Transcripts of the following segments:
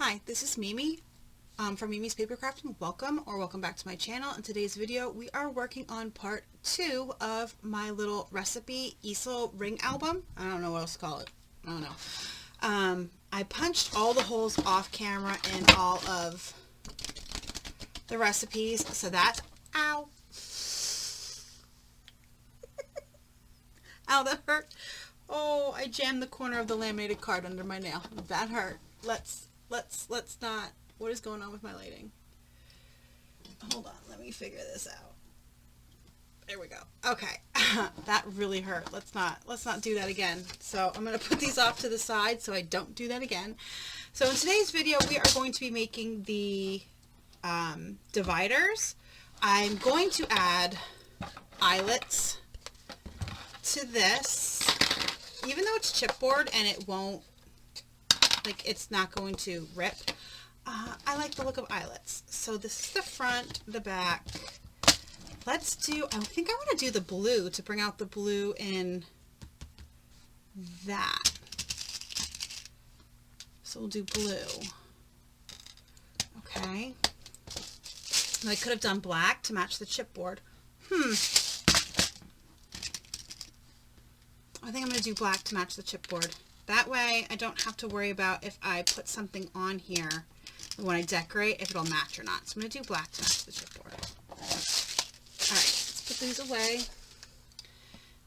Hi, this is Mimi from Mimi's Papercrafting. Welcome back to my channel. In today's video, we are working on part 2 of my little recipe easel ring album. I don't know what else to call it. I don't know. I punched all the holes off camera in all of the recipes, so that, ow, ow, that hurt. Oh, I jammed the corner of the laminated card under my nail. That hurt. Let's not. What is going on with my lighting? Hold on, let me figure this out. There we go. Okay, that really hurt. Let's not do that again. So I'm gonna put these off to the side so I don't do that again. So in today's video, we are going to be making the dividers. I'm going to add eyelets to this, even though it's chipboard and it won't, like, it's not going to rip. I like the look of eyelets. So this is the front, the back. Let's do, I think I want to do the blue to bring out the blue in that. So we'll do blue. Okay. And I could have done black to match the chipboard. I think I'm going to do black to match the chipboard. That way I don't have to worry about if I put something on here when I decorate, if it'll match or not. So I'm going to do black to match the chipboard. Alright, let's put these away.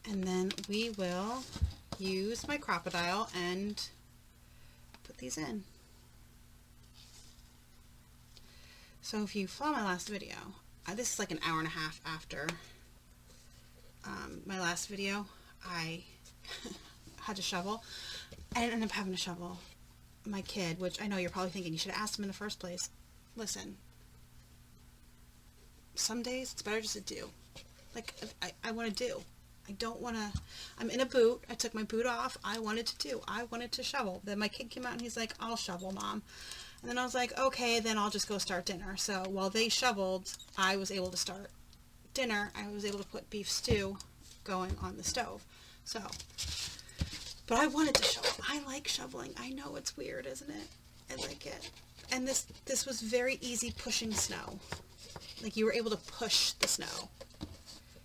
And then we will use my crocodile and put these in. So if you follow my last video, this is like an hour and a half after my last video. I had to shovel. I didn't end up having to shovel my kid, which I know you're probably thinking you should have asked him in the first place. Listen, some days it's better just to do. Like, I want to do. I don't want to, I'm in a boot. I took my boot off. I wanted to do. I wanted to shovel. Then my kid came out and he's like, I'll shovel, Mom. And then I was like, okay, then I'll just go start dinner. So while they shoveled, I was able to start dinner. I was able to put beef stew going on the stove. So, but I wanted to shovel. I like shoveling. I know it's weird, isn't it? I like it. And this was very easy pushing snow. Like, you were able to push the snow.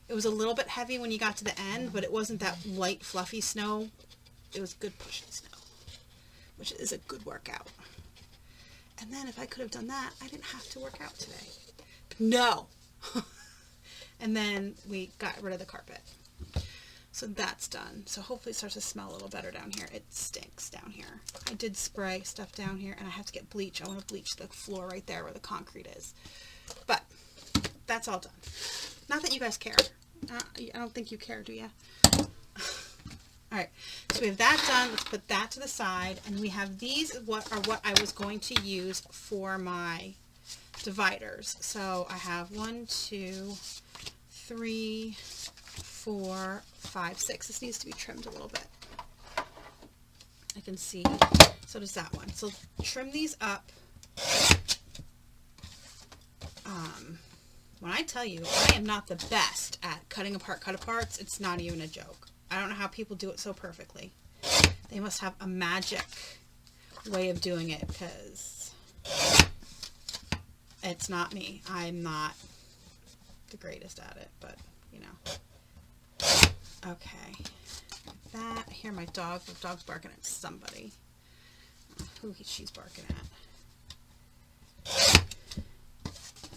It was a little bit heavy when you got to the end, but it wasn't that light, fluffy snow. It was good pushing snow, which is a good workout. And then if I could have done that, I didn't have to work out today. But no. And then we got rid of the carpet. So that's done. So hopefully it starts to smell a little better down here. It stinks down here. I did spray stuff down here, and I have to get bleach. I want to bleach the floor right there where the concrete is. But that's all done. Not that you guys care. I don't think you care, do you? Alright, so we have that done. Let's put that to the side. And we have these, what I was going to use for my dividers. So I have 1, 2, 3, 4, 5, 6. This needs to be trimmed a little bit. I can see. So does that one. So trim these up. When I tell you, I am not the best at cutting apart cut-aparts, it's not even a joke. I don't know how people do it so perfectly. They must have a magic way of doing it, because it's not me. I'm not the greatest at it, but, you know. Okay. That, I hear my dog. The dog's barking at somebody. Who she's barking at.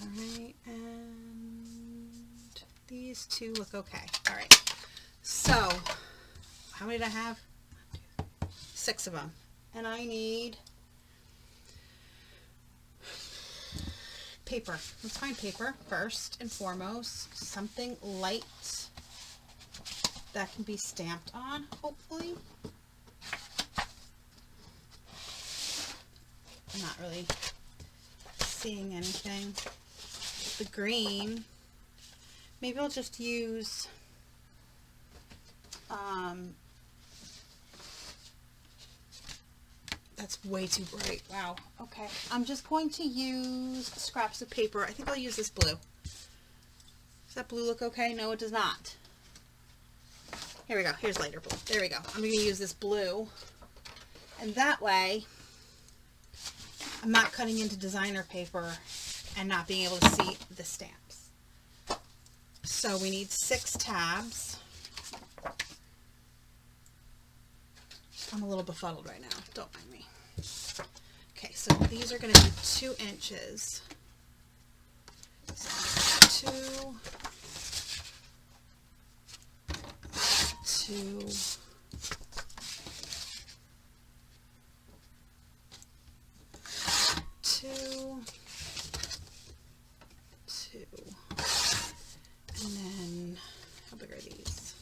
Alright, and these two look okay. Alright, so how many did I have? 6 of them. And I need paper. Let's find paper first and foremost. Something light that can be stamped on, hopefully. I'm not really seeing anything. The green, maybe I'll just use that's way too bright. Wow. Okay, I'm just going to use scraps of paper. I think I'll use this blue. Does that blue look okay? No, it does not. Here we go. Here's lighter blue. There we go. I'm going to use this blue, and that way I'm not cutting into designer paper and not being able to see the stamps. So we need 6 tabs. I'm a little befuddled right now, don't mind me. Okay, so these are going to be 2 inches. So 2, 2, 2, and then how big are these?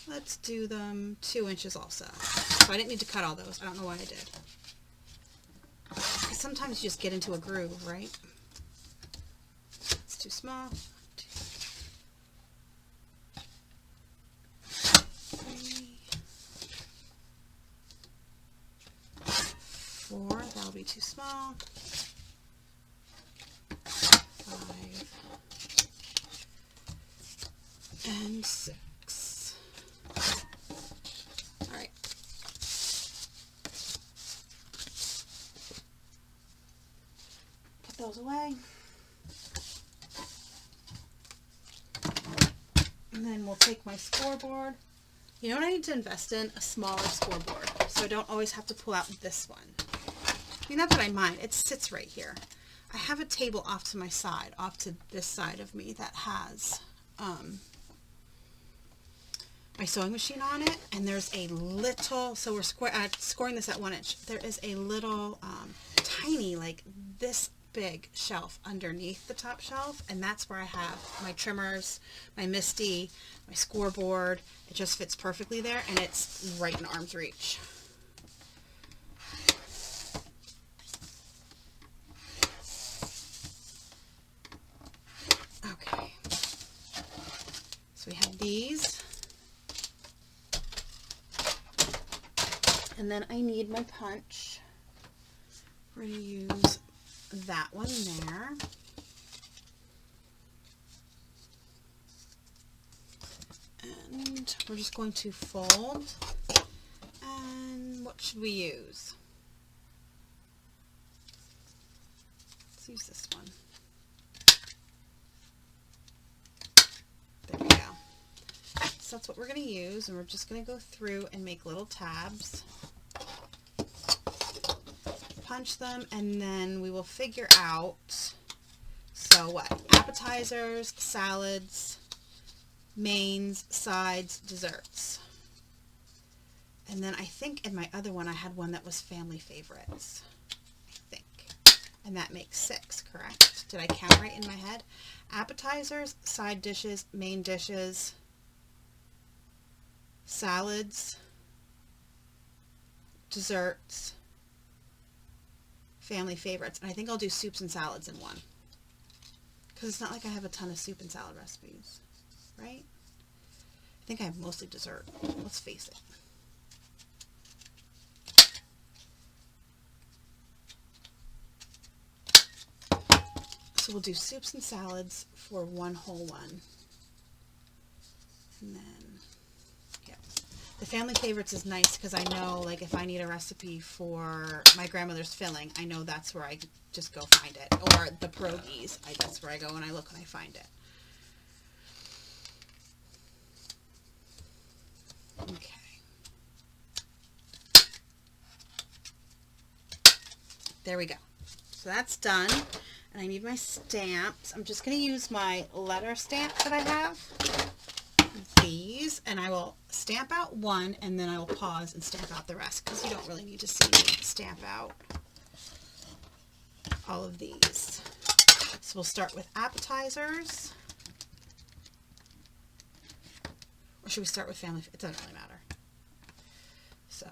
Let's do them 2 inches also. So I didn't need to cut all those. I don't know why I did. Because sometimes you just get into a groove, right? It's too small. 2, 3, 4. That'll be too small. 5 and 6. All right. Put those away. And then we'll take my scoreboard. You know what I need to invest in? A smaller scoreboard. So I don't always have to pull out this one. I mean, not that I mind. It sits right here. I have a table off to my side, off to this side of me, that has my sewing machine on it. And there's a little, so we're scoring this at 1 inch. There is a little tiny, like this big shelf underneath the top shelf, and that's where I have my trimmers, my MISTI, my scoreboard. It just fits perfectly there, and it's right in arm's reach. Okay, so we have these, and then I need my punch. We're going to use that one there. And we're just going to fold. And what should we use? Let's use this one. There we go. So that's what we're going to use, and we're just going to go through and make little tabs. Punch them, and then we will figure out, so what, appetizers, salads, mains, sides, desserts. And then I think in my other one I had one that was family favorites, I think, and that makes 6, correct? Did I count right in my head? Appetizers, side dishes, main dishes, salads, desserts, family favorites, and I think I'll do soups and salads in one, because it's not like I have a ton of soup and salad recipes, right? I think I have mostly dessert, let's face it. So we'll do soups and salads for one whole one, and then the family favorites is nice because I know, like, if I need a recipe for my grandmother's filling, I know that's where I just go find it. Or the pierogies, that's where I go and I look and I find it. Okay. There we go. So that's done. And I need my stamps. I'm just going to use my letter stamp that I have. These, and I will stamp out one, and then I will pause and stamp out the rest, because you don't really need to see me stamp out all of these. So we'll start with appetizers, or should we start with family? It doesn't really matter. So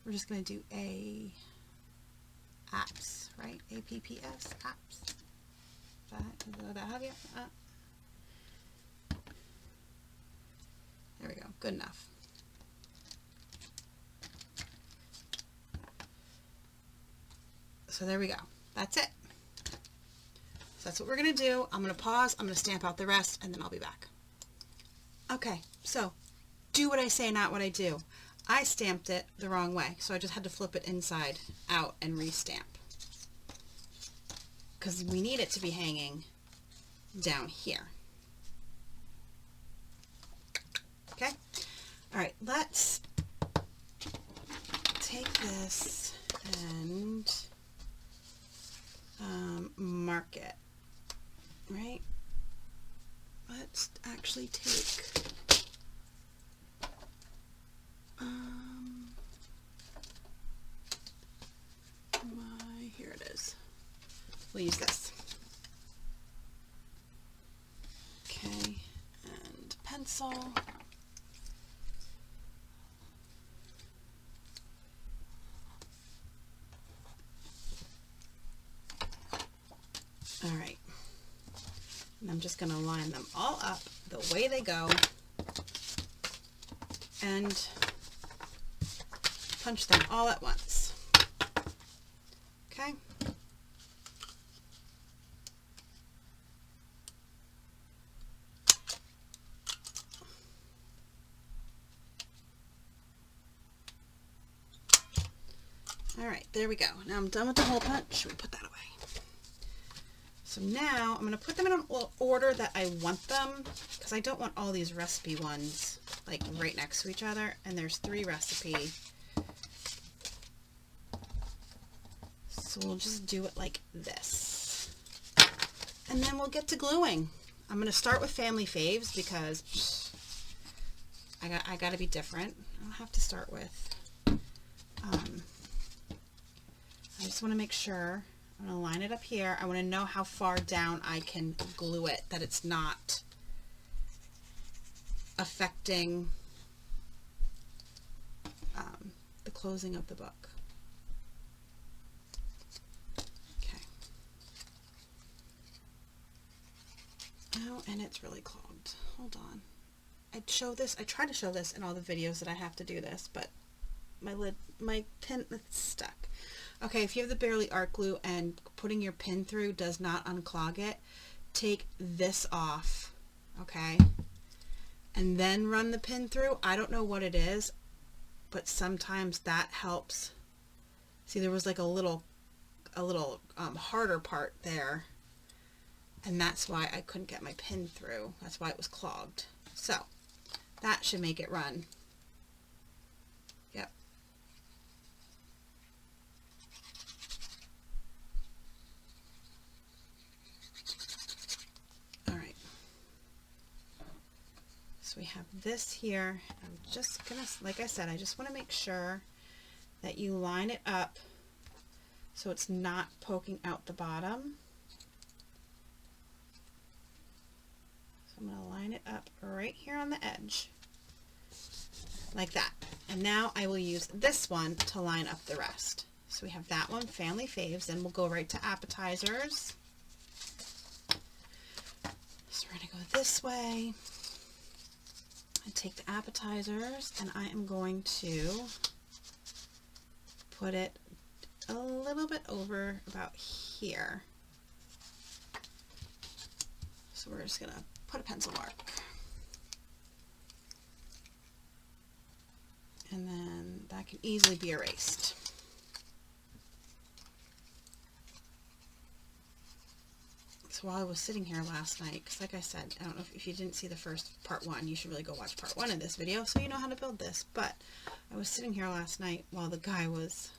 we're just going to do apps, right? APPS, apps. Did I have you? There we go. Good enough. So there we go. That's it. So that's what we're going to do. I'm going to pause. I'm going to stamp out the rest, and then I'll be back. Okay. So do what I say, not what I do. I stamped it the wrong way, so I just had to flip it inside out and re-stamp. Because we need it to be hanging down here. Okay? Alright, let's take this and mark it. Right? Let's actually take here it is. We'll use this. Okay, and pencil. All right. And I'm just going to line them all up the way they go and punch them all at once. Okay? All right, there we go. Now I'm done with the hole punch. We put that away. So now I'm going to put them in an order that I want them, because I don't want all these recipe ones like right next to each other, and there's 3 recipe. So we'll just do it like this. And then we'll get to gluing. I'm going to start with family faves because I got to be different. I don't have to start with. I just want to make sure. I'm going to line it up here. I want to know how far down I can glue it, that it's not affecting the closing of the book. Okay. Oh, and it's really clogged. Hold on. I try to show this in all the videos that I have to do this, but my pin is stuck. Okay, if you have the Barely Art Glue and putting your pin through does not unclog it, take this off, okay? And then run the pin through. I don't know what it is, but sometimes that helps. See, there was like a little harder part there, and that's why I couldn't get my pin through. That's why it was clogged. So, that should make it run. Yep. So we have this here. I'm just gonna, like I said, I just want to make sure that you line it up so it's not poking out the bottom. So I'm going to line it up right here on the edge, like that. And now I will use this one to line up the rest. So we have that one, Family Faves, then we'll go right to appetizers. So we're going to go this way. And take the appetizers, and I am going to put it a little bit over about here. So we're just going to put a pencil mark. And then that can easily be erased. So while I was sitting here last night, because like I said, I don't know if you didn't see the first part 1, you should really go watch part 1 of this video so you know how to build this. But I was sitting here last night while the guy was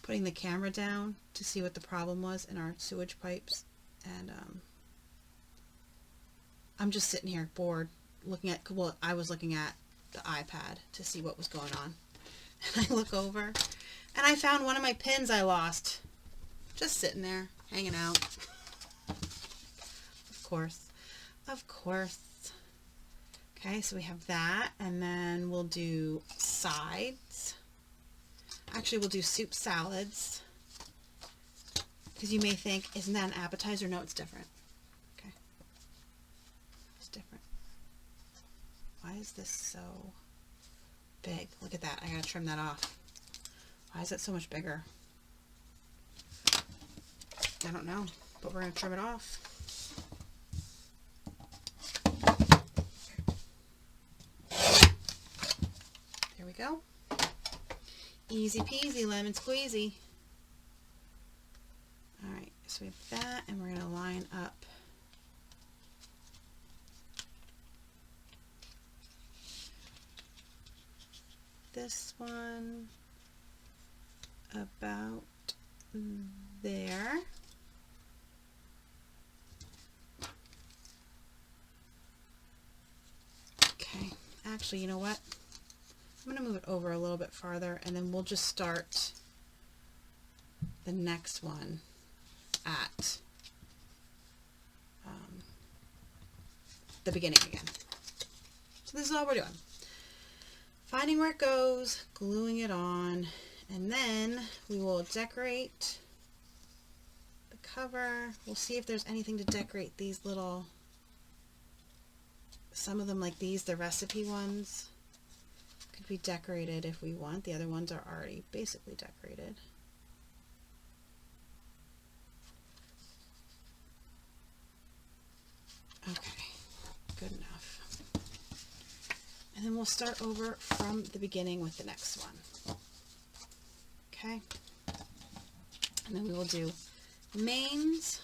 putting the camera down to see what the problem was in our sewage pipes, and I'm just sitting here bored looking at, well, I was looking at the iPad to see what was going on, and I look over and I found one of my pins I lost just sitting there hanging out. Of course. Okay, so we have that, and then we'll do sides. Actually, we'll do soup salads, because you may think, isn't that an appetizer? No, it's different. Okay, it's different. Why is this so big? Look at that. I gotta trim that off. Why is it so much bigger? I don't know, but we're gonna trim it off. There we go. Easy peasy, lemon squeezy. Alright, so we have that, and we're going to line up this one about there. Okay, actually, you know what? I'm going to move it over a little bit farther, and then we'll just start the next one at the beginning again. So this is all we're doing. Finding where it goes, gluing it on, and then we will decorate the cover. We'll see if there's anything to decorate these little, some of them like these, the recipe ones, could be decorated if we want. The other ones are already basically decorated. Okay, good enough. And then we'll start over from the beginning with the next one. Okay. And then we will do mains.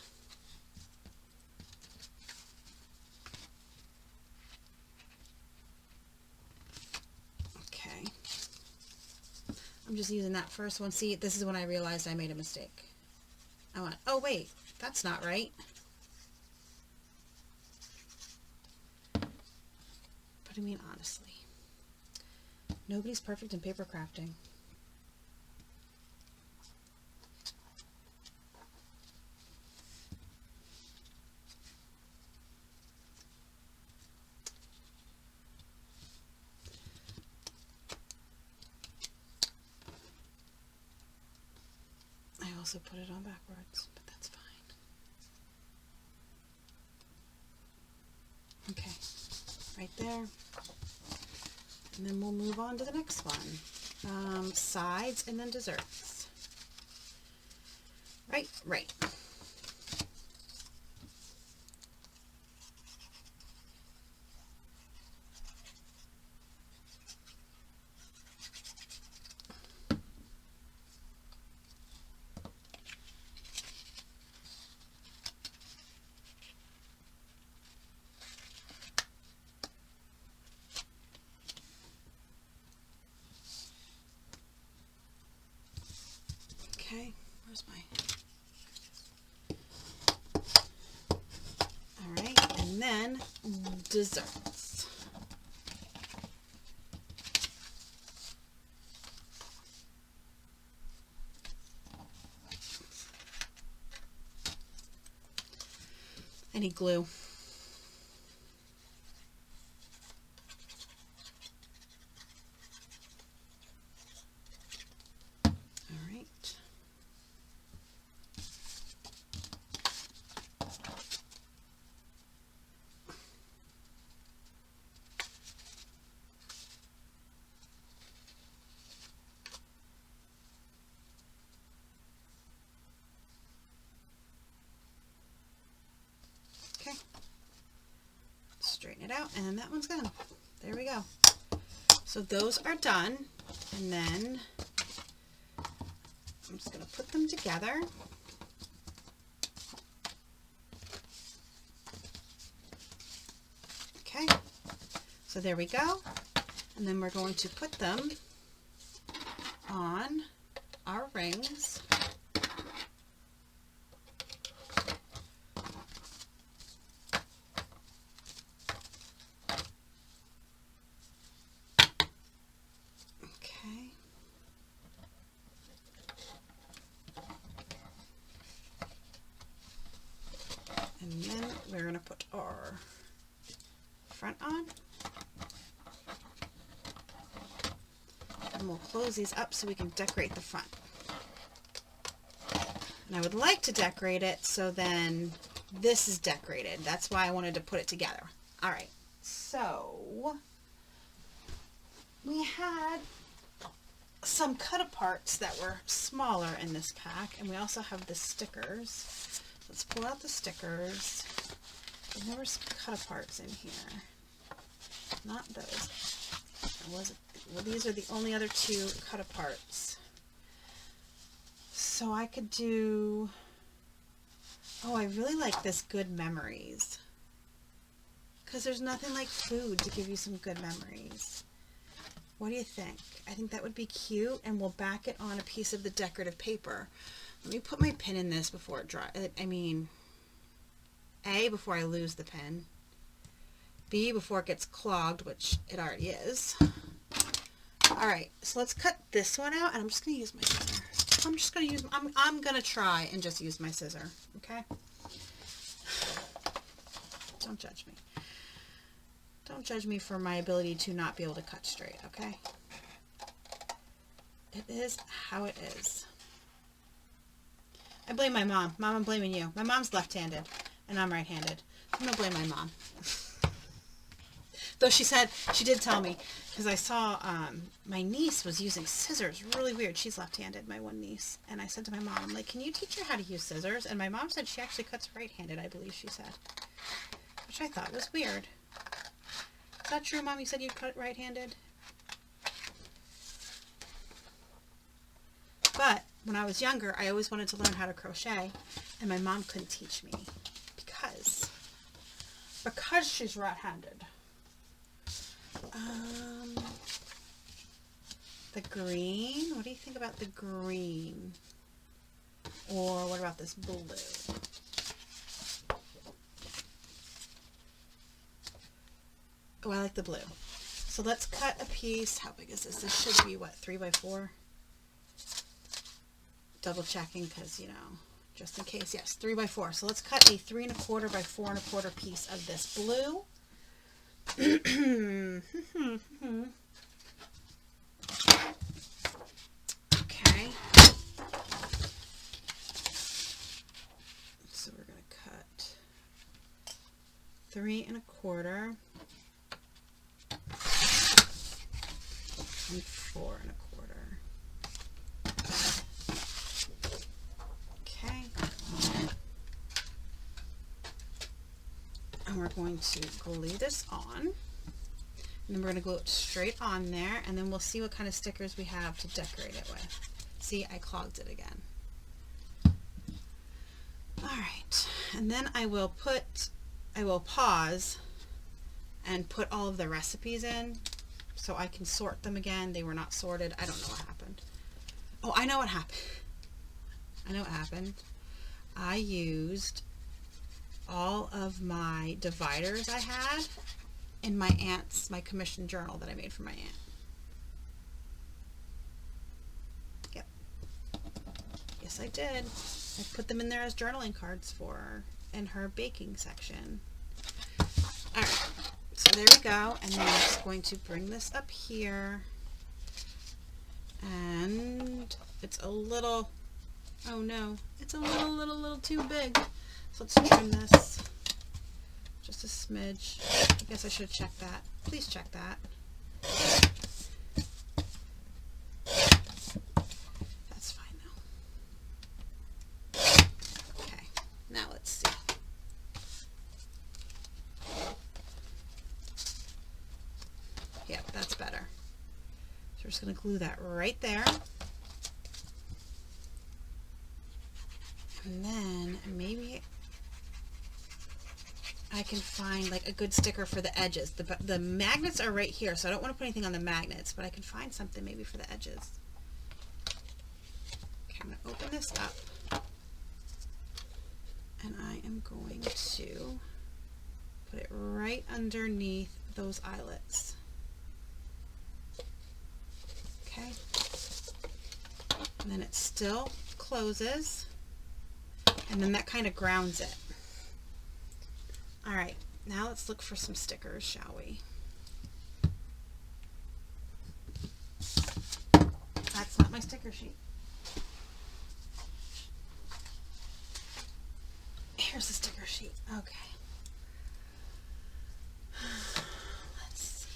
Okay. I'm just using that first one. See, this is when I realized I made a mistake. I went, oh wait, that's not right. But I mean, honestly, nobody's perfect in paper crafting. I also put it on backwards, but that's fine. Okay, right there. And then we'll move on to the next one. Sides and then desserts. Right. Okay, where's my... Alright, and then desserts. I need glue. Okay, straighten it out, and then that one's gone. There we go. So those are done, and then I'm just going to put them together. Okay, so there we go, and then we're going to put them on our rings. And then we're going to put our front on. And we'll close these up so we can decorate the front. And I would like to decorate it so then this is decorated. That's why I wanted to put it together. Alright, so we had some cut-aparts that were smaller in this pack, and we also have the stickers. Let's pull out the stickers. And there were some cut-aparts in here. Not those. There was well, these are the only other two cut aparts. So I could do, oh, I really like this Good Memories. Because there's nothing like food to give you some good memories. What do you think? I think that would be cute, and we'll back it on a piece of the decorative paper. Let me put my pin in this before it dries. I mean, A, before I lose the pin. B, before it gets clogged, which it already is. Alright, so let's cut this one out, and I'm just going to use my scissor. I'm going to try and just use my scissor, okay? Don't judge me. Don't judge me for my ability to not be able to cut straight, okay? It is how it is. I blame my mom. Mom, I'm blaming you. My mom's left-handed, and I'm right-handed. I'm going to blame my mom. Though she did tell me, because I saw my niece was using scissors. Really weird. She's left-handed, my one niece. And I said to my mom, I'm like, can you teach her how to use scissors? And my mom said she actually cuts right-handed, I believe she said. Which I thought was weird. Is that true, Mom? You said you cut right-handed? But when I was younger, I always wanted to learn how to crochet, and my mom couldn't teach me because she's right-handed. The green. What do you think about the green? Or what about this blue? Oh, I like the blue. So let's cut a piece. How big is this? This should be, what, 3 by 4? Double checking because, you know, just in case. Yes, 3 by 4. So let's cut a 3 1/4 by 4 1/4 piece of this blue. Okay. So we're going to cut 3 1/4 and 4 1/4. Okay. And we're going to glue this on. And then we're going to glue it straight on there, and then we'll see what kind of stickers we have to decorate it with. See, I clogged it again. Alright, and then I will pause and put all of the recipes in so I can sort them again. They were not sorted. I don't know what happened. Oh, I know what happened. I used all of my dividers I had in my commission journal that I made for my aunt. Yep. Yes, I did. I put them in there as journaling cards for her in her baking section. Alright, so there we go. And then I'm just going to bring this up here. And it's a little, oh no, it's a little too big. So let's trim this just a smidge. I guess I should have checked that. Please check that. That's fine now. Okay, now let's see. Yep, that's better. So we're just going to glue that right there. And then maybe I can find like a good sticker for the edges. The magnets are right here, so I don't want to put anything on the magnets, but I can find something maybe for the edges. Okay, I'm going to open this up, and I am going to put it right underneath those eyelets. Okay, and then it still closes, and then that kind of grounds it. Alright, now let's look for some stickers, shall we? That's not my sticker sheet. Here's the sticker sheet. Okay. Let's see.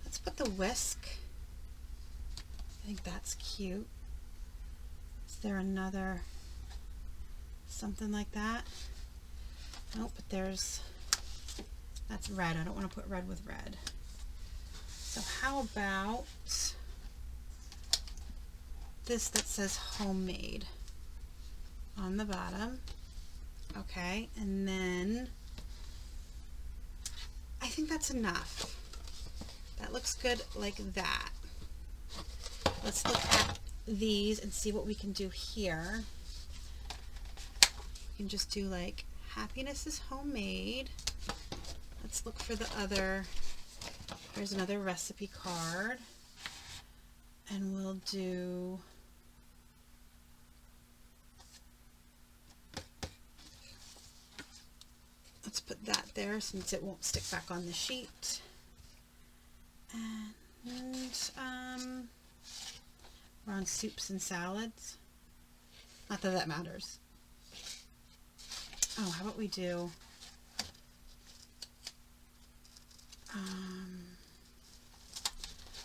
Let's put the whisk. I think that's cute. Is there another something like that? Nope, but that's red. I don't want to put red with red. how about this that says homemade on the bottom? Okay, and then I think that's enough. That looks good like that. Let's look at these and see what we can do here. You can just do like happiness is homemade. Let's look for the other. Here's another recipe card. And we'll do let's put that there since it won't stick back on the sheet. And we're on soups and salads. Not that that matters. Oh, how about we do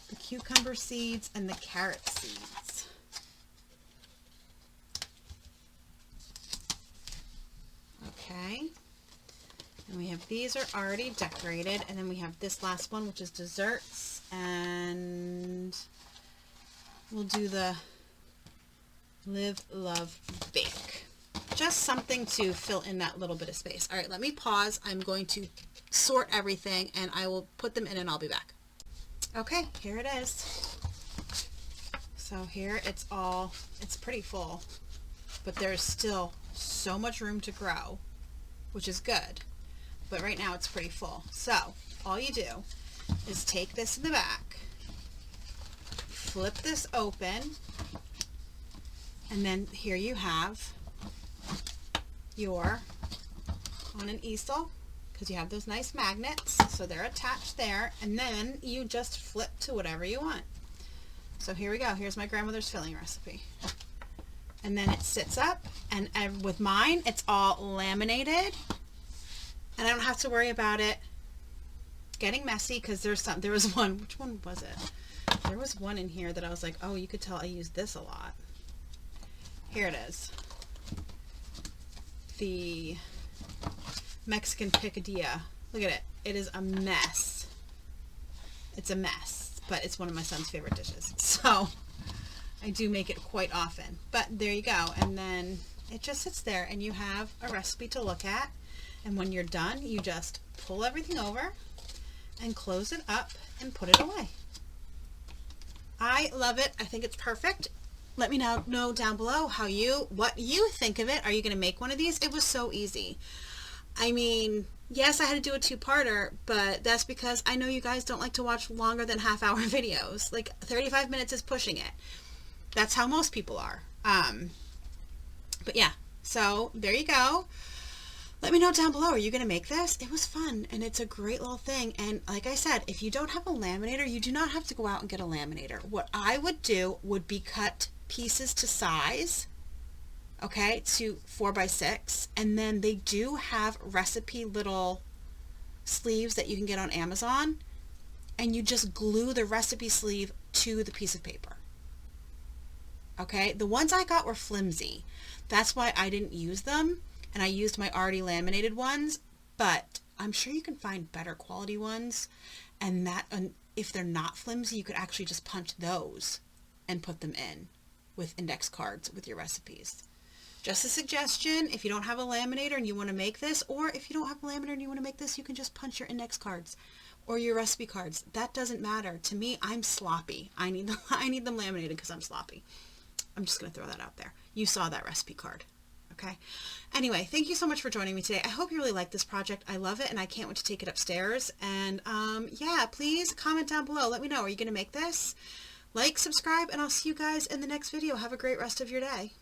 the cucumber seeds and the carrot seeds. Okay. And we have these are already decorated, and then we have this last one, which is desserts, and we'll do the live, love, bake. Just something to fill in that little bit of space. All right, let me pause. I'm going to sort everything, and I will put them in, and I'll be back. Okay, here it is. So here it's pretty full, but there's still so much room to grow, which is good. But right now it's pretty full. So all you do is take this in the back, flip this open, and then here you have your on an easel, because you have those nice magnets, so they're attached there, and then you just flip to whatever you want. So here we go. Here's my grandmother's filling recipe. And then it sits up, and with mine, it's all laminated, and I don't have to worry about it getting messy, because there was one, which one was it? There was one in here that I was like, oh, you could tell I use this a lot. Here it is. The Mexican picadilla. Look at it. It is a mess. It's a mess, but it's one of my son's favorite dishes. So I do make it quite often. But there you go. And then it just sits there, and you have a recipe to look at. And when you're done, you just pull everything over and close it up and put it away. I love it. I think it's perfect. Let me know down below what you think of it. Are you going to make one of these? It was so easy. I mean, yes, I had to do a two-parter, but that's because I know you guys don't like to watch longer than half-hour videos. Like 35 minutes is pushing it. That's how most people are. But yeah, so there you go. Let me know down below. Are you going to make this? It was fun, and it's a great little thing. And like I said, if you don't have a laminator, you do not have to go out and get a laminator. What I would do would be cut pieces to size, okay, to 4x6, and then they do have recipe little sleeves that you can get on Amazon, and you just glue the recipe sleeve to the piece of paper. Okay, the ones I got were flimsy. That's why I didn't use them, and I used my already laminated ones, but I'm sure you can find better quality ones, and if they're not flimsy, you could actually just punch those and put them in with index cards with your recipes. Just a suggestion, if you don't have a laminator and you want to make this, or if you don't have a laminator and you want to make this, you can just punch your index cards or your recipe cards. That doesn't matter. To me, I'm sloppy. I need them laminated because I'm sloppy. I'm just going to throw that out there. You saw that recipe card. Okay. Anyway, thank you so much for joining me today. I hope you really like this project. I love it, and I can't wait to take it upstairs. And yeah, please comment down below. Let me know. Are you going to make this? Like, subscribe, and I'll see you guys in the next video. Have a great rest of your day.